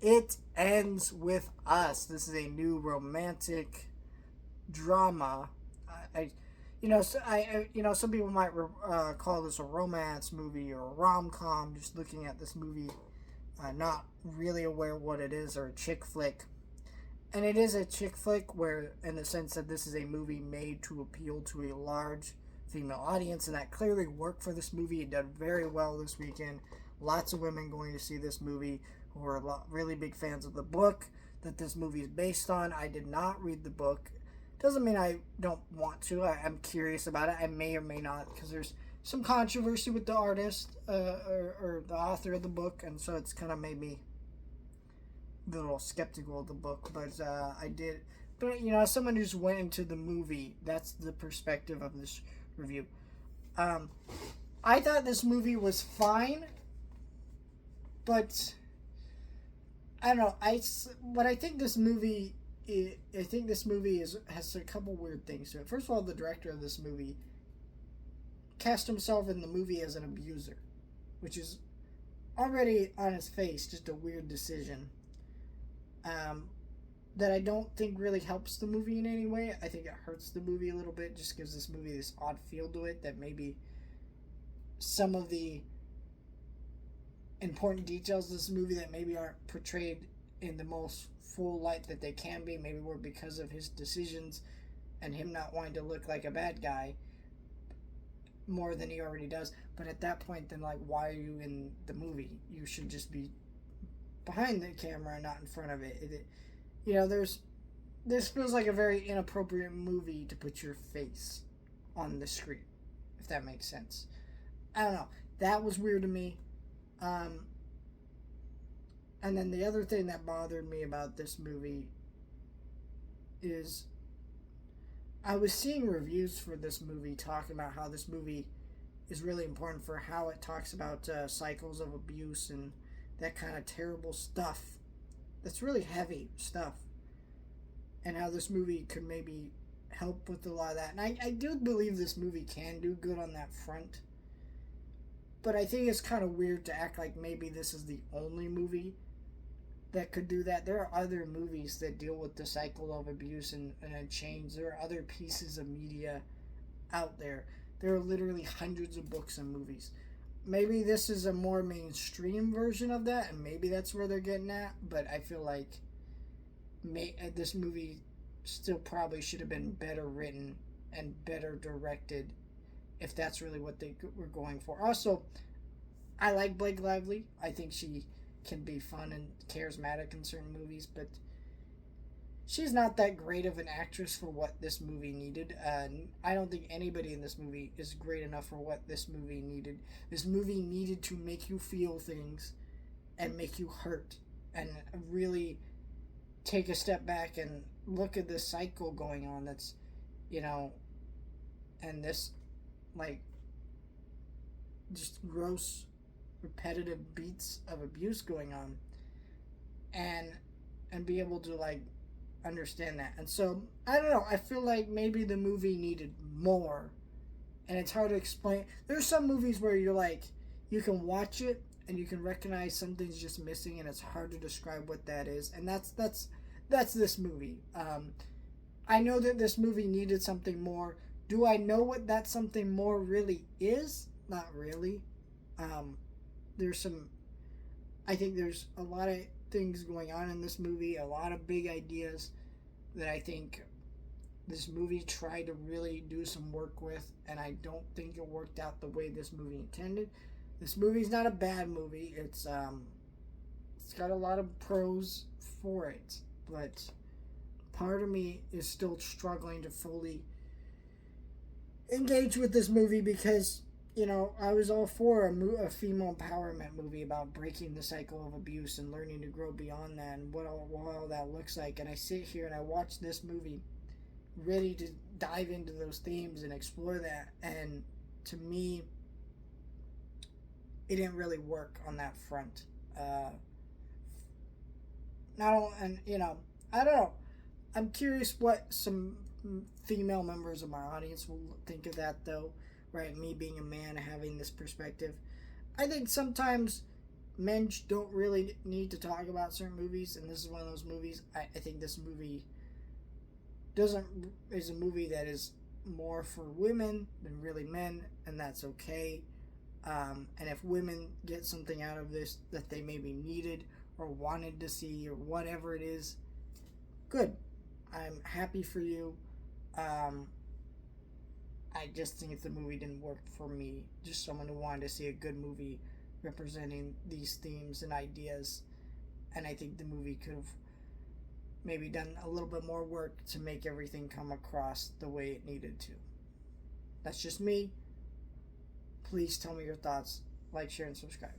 It Ends With Us. This is a new romantic drama. Some people might call this a romance movie or a rom com. Just looking at this movie, not really aware what it is, or a chick flick. And it is a chick flick, where, in the sense that this is a movie made to appeal to a large female audience, and that clearly worked for this movie. It did very well this weekend. Lots of women going to see this movie who are really big fans of the book that this movie is based on. I did not read the book. Doesn't mean I don't want to. I'm curious about it. I may or may not, because there's some controversy with the artist, or the author of the book, and so it's kind of made me a little skeptical of the book. But I did. But as someone who's went into the movie, that's the perspective of this review. Um, I thought this movie was fine, but I don't know. I think this movie. I think this movie has a couple weird things to it. First of all, the director of this movie cast himself in the movie as an abuser, which is already on his face just a weird decision. Um, that I don't think really helps the movie in any way. I think it hurts the movie a little bit. Just gives this movie this odd feel to it that maybe some of the important details of this movie that maybe aren't portrayed in the most full light that they can be, maybe were because of his decisions and him not wanting to look like a bad guy more than he already does. But at that point, then, like, why are you in the movie? You should just be behind the camera and not in front of it. There's this feels like a very inappropriate movie to put your face on the screen, if that makes sense. I don't know. That was weird to me. Um, and then the other thing that bothered me about this movie is I was seeing reviews for this movie talking about how this movie is really important for how it talks about cycles of abuse and that kind of terrible stuff. That's really heavy stuff. And how this movie could maybe help with a lot of that. And I do believe this movie can do good on that front. But I think it's kind of weird to act like maybe this is the only movie that could do that. There are other movies that deal with the cycle of abuse and change. There are other pieces of media out there. There are literally hundreds of books and movies. Maybe this is a more mainstream version of that, and maybe that's where they're getting at. But I feel like this movie still probably should have been better written and better directed, if that's really what they were going for. Also, I like Blake Lively. I think she can be fun and charismatic in certain movies, but she's not that great of an actress for what this movie needed. I don't think anybody in this movie is great enough for what this movie needed. This movie needed to make you feel things and make you hurt and really take a step back and look at this cycle going on that's, and this, like, just gross repetitive beats of abuse going on, and be able to, like, understand that. And so I don't know, I feel like maybe the movie needed more, and it's hard to explain. There's some movies where you're like, you can watch it and you can recognize something's just missing and it's hard to describe what that is, and that's this movie. I know that this movie needed something more. Do I know what that something more really is? Not really. There's I think there's a lot of things going on in this movie, a lot of big ideas that I think this movie tried to really do some work with, and I don't think it worked out the way this movie intended. This movie's not a bad movie. It's got a lot of pros for it, but part of me is still struggling to fully engage with this movie because, I was all for a female empowerment movie about breaking the cycle of abuse and learning to grow beyond that and what all that looks like. And I sit here and I watch this movie ready to dive into those themes and explore that. And to me, it didn't really work on that front. I don't know. I'm curious what some female members of my audience will think of that, though. Right, me being a man having this perspective, I think sometimes men don't really need to talk about certain movies, and this is one of those movies. I think this movie doesn't is a movie that is more for women than really men, and that's okay. And if women get something out of this that they maybe needed or wanted to see or whatever it is, good. I'm happy for you. I just think the movie didn't work for me. Just someone who wanted to see a good movie representing these themes and ideas. And I think the movie could have maybe done a little bit more work to make everything come across the way it needed to. That's just me. Please tell me your thoughts. Like, share, and subscribe.